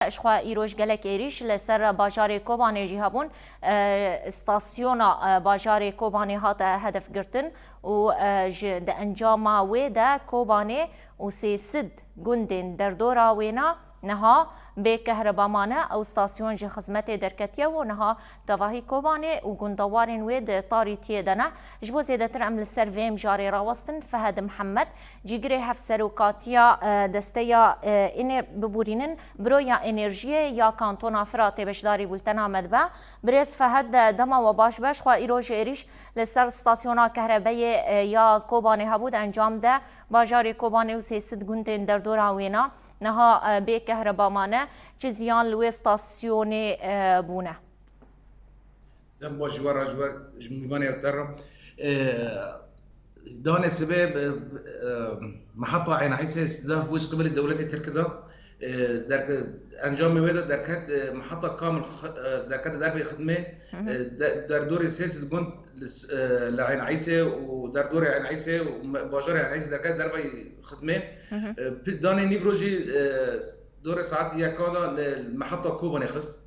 اشخوا ایروش گلک ایریش لسر باجار کوبانه جی هبون استاسیونا باجار کوبانه هات هدف گرتن و د انجام و ده کوبانه و سد گندن در دورا وینا نها به كهربامانه او استاسيون جي خدمت دركتيه ونها تواهي كوباني وغندوارين ويد طاريتي دنا جبو زيادتر عمل سيرفيم جاري راوستن فهد محمد جيجري هفسروكاتيا دستيا اني ببورينن برويا انرجيه يا كانتونا فراتي بشداري بولتنا مدبا بريس فهد دما وباش باش خوا ايروج ايريش لسر استاسيونا كهربائيه يا كوباني هبود انجام ده باجاري كوباني وسيسد غندن در دورا وينا نها به كهربامانه چه زیان لوی استاسیون بونه دم با جوار جميفاني يتدرب دون سبب محطة عين عيسى استهداف وش قبل الدولة التركية در انجام ويدا در كانت محطة كامل در كانت در خدمة در دور سياسة جند لعين عيسى ودر دور عين عيسى وباجار عين عيسى در كانت در خدمة داني نيفروجي دور ساعات يكادا المحطة كوباني خص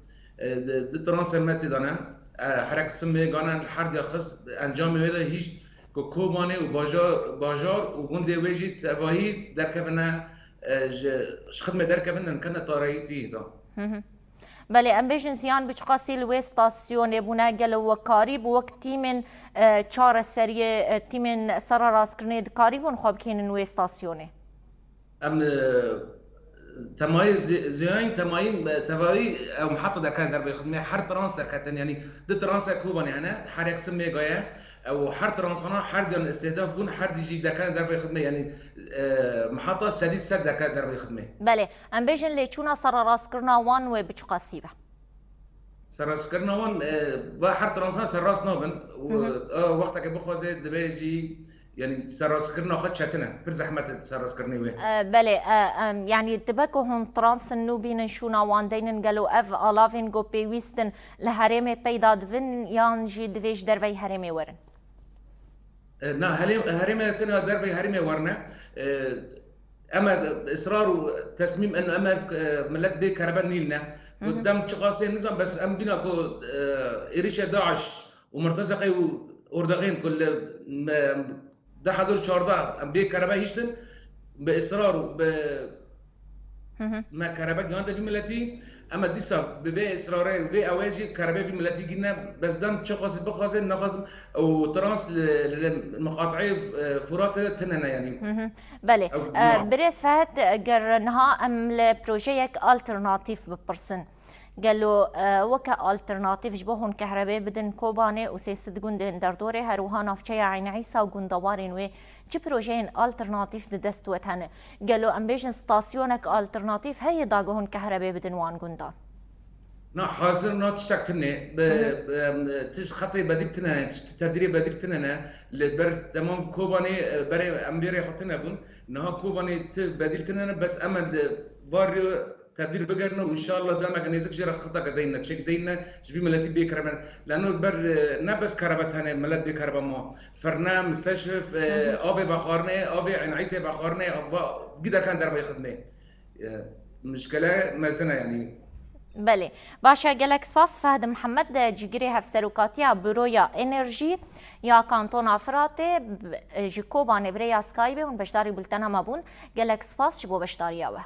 ترانسمات دانا حركة سمي قانا الحرد يخص انجام ويدا هيش كوباني وباجار وغندي ويجي تفاهي در كفنا خدمة در كفنا كنا طاريتي دا بله ام بیشن زیان بچ قاسی لوی استاسیون بونه گل وکاری بوقتی من چهار سری تیمن سر راست کرنید کاری بون خواب کینن وی استاسیونه ام تمايل زيان تمايل تفاوي او محطه در كان در بخدمه حر ترانس در كان يعني دي ترانس كوباني انا حرك سمي جايه او حر ترانسنا حر ديال الاستهداف بون حر دي جي در كان در بخدمه يعني محطه سادس سد در كان در بخدمه بله ام بيجن لي چونا سر راس كرنا وان و بچ قاسيبه سر راس كرنا وان با حر ترانسنا سر راس نوبن وقتك بخوزه دبيجي يعني سراس كرنا خد شاتنا في زحمة سراس كرني وين بله يعني تبكو هم ترانس النوبين شونا واندين قالوا اف الافين جو بيويستن لهرمي بيدا دفن يانجي دفيش دربي هرمي ورن نا هرمي تنا دربي هرمي ورنا اما اصرار وتصميم انه اما ملك بي كربان نيلنا قدام تقاسي النظام بس ام بينا كو اريشا داعش ومرتزقي واردغين كل ده حضور شارده ام بي كهرباء هيشتن باصرار ما كهرباء جوانده في ملتي اما ديسا ببي اصراري وفي اواجي كهرباء في ملتي جينا بس دام تشخص بخاص نخص وترانس المقاطعي فرات تننا يعني بله بريس فهد قرنها ام لبروجيك الترناتيف ببرسن قالوا وكا الترناتيف جبهن كهرباء بدن كوباني وسيسد جندن در دوره هروها نافشيا عين عيسى وجندوارين و جبروجين الترناتيف دستوت هنا قالوا ام بيجن ستاسيونك الترناتيف هي داغهن كهرباء بدن وان جندان نا حاضر نا تشتكتني تش خطي بديكتنا تدريب بديكتنا لبر تمام كوباني بري امبيري حطنا بون انها كوباني بديلتنا بس اما باريو تبديل بقرنا وان شاء الله دام اجنيزك جرى خطا قدينا تشيك دينا في ملاتي بيكرمان لانه بر نبس كربت هنا ملات بيكربا ما فرنا مستشفى اوفي بخارنه اوفي عين عيسى بخارنه قدر كان دربه يخدمه مشكله مثلا يعني بله باشا جالك سپاس فهد محمد جيجري هفسروكاتيا برويا انرجي يا كانتون افراتي جيكوبان بريا سكايبي ون بشداري بولتنا مابون جالك سپاس جبو بشداري اوه